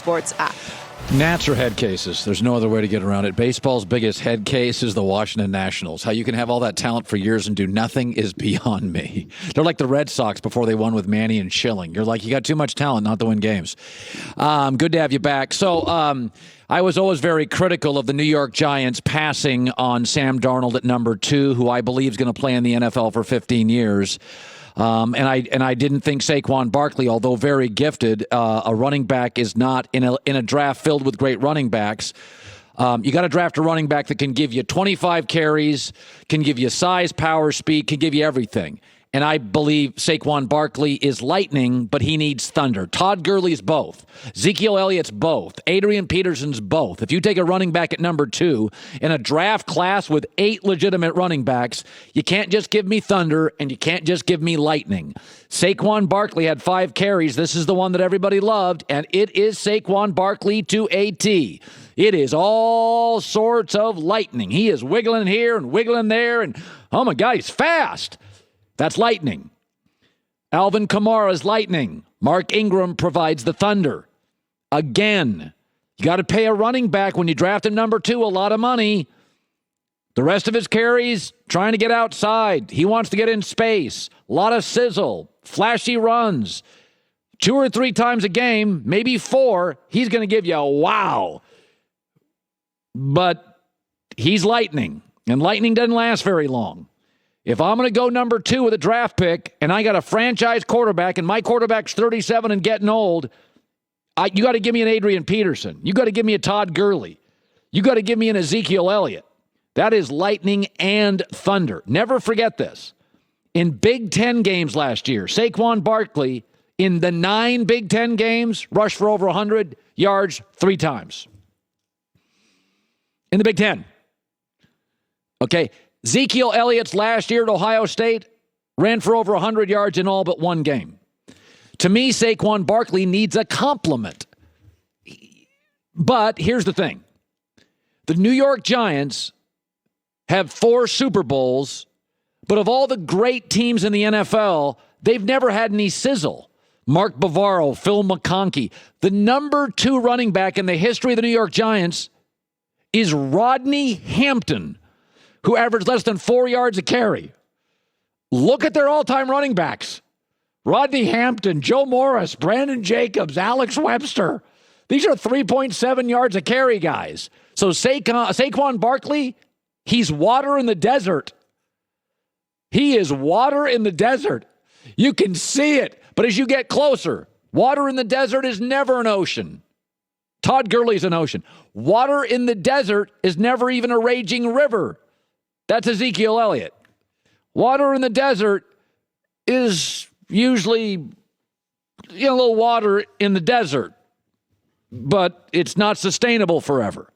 Sports app. Gnats are head cases. There's no other way to get around it. Baseball's biggest head case is the Washington Nationals. How you can have all that talent for years and do nothing is beyond me. They're like the Red Sox before they won with Manny and Schilling. You're like, you got too much talent not to win games. Good to have you back. So I was always very critical of the New York Giants passing on Sam Darnold at number 2, who I believe is going to play in the NFL for 15 years. And I didn't think Saquon Barkley, although very gifted, a running back is not in a draft filled with great running backs. You got to draft a running back that can give you 25 carries, can give you size, power, speed, can give you everything. And I believe Saquon Barkley is lightning, but he needs thunder. Todd Gurley's both. Ezekiel Elliott's both. Adrian Peterson's both. If you take a running back at number 2 in a draft class with 8 legitimate running backs, you can't just give me thunder and you can't just give me lightning. Saquon Barkley had 5 carries. This is the one that everybody loved, and it is Saquon Barkley to a T. It is all sorts of lightning. He is wiggling here and wiggling there, and oh my God, he's fast. That's lightning. Alvin Kamara's lightning. Mark Ingram provides the thunder. Again, you got to pay a running back when you draft him number 2 a lot of money. The rest of his carries, trying to get outside. He wants to get in space. A lot of sizzle. Flashy runs. 2 or 3 times a game, maybe 4. He's going to give you a wow. But he's lightning. And lightning doesn't last very long. If I'm going to go number 2 with a draft pick and I got a franchise quarterback and my quarterback's 37 and getting old, you got to give me an Adrian Peterson. You got to give me a Todd Gurley. You got to give me an Ezekiel Elliott. That is lightning and thunder. Never forget this. In Big Ten games last year, Saquon Barkley, in the 9 Big Ten games, rushed for over 100 yards 3 times. In the Big Ten. Okay. Ezekiel Elliott's last year at Ohio State ran for over 100 yards in all but 1 game. To me, Saquon Barkley needs a compliment. But here's the thing. The New York Giants have 4 Super Bowls, but of all the great teams in the NFL, they've never had any sizzle. Mark Bavaro, Phil McConkey. The number 2 running back in the history of the New York Giants is Rodney Hampton, who averaged less than 4 yards a carry. Look at their all-time running backs. Rodney Hampton, Joe Morris, Brandon Jacobs, Alex Webster. These are 3.7 yards a carry guys. So Saquon Barkley, he's water in the desert. He is water in the desert. You can see it, but as you get closer, water in the desert is never an ocean. Todd Gurley's an ocean. Water in the desert is never even a raging river. That's Ezekiel Elliott. Water in the desert is usually a little water in the desert, but it's not sustainable forever.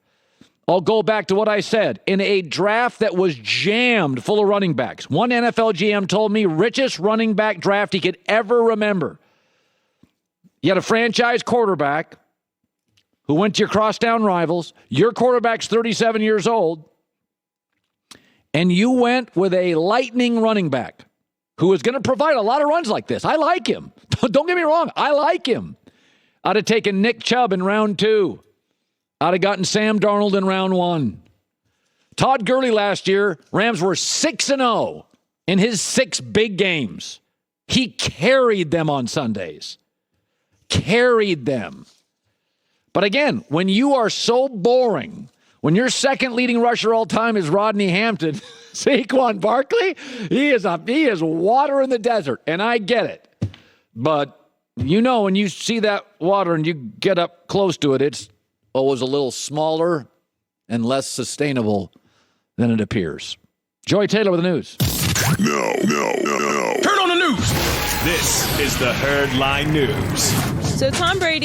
I'll go back to what I said. In a draft that was jammed full of running backs, one NFL GM told me richest running back draft he could ever remember. You had a franchise quarterback who went to your crosstown rivals. Your quarterback's 37 years old. And you went with a lightning running back who is going to provide a lot of runs like this. I like him. Don't get me wrong. I like him. I'd have taken Nick Chubb in round 2. I'd have gotten Sam Darnold in round 1. Todd Gurley last year, Rams were 6-0 in his 6 big games. He carried them on Sundays. Carried them. But again, when you are so boring, when your second leading rusher all time is Rodney Hampton, Saquon Barkley, he is water in the desert, and I get it. But when you see that water and you get up close to it, it's always a little smaller and less sustainable than it appears. Joy Taylor with the news. No. Turn on the news. This is the Herd Line News. So Tom Brady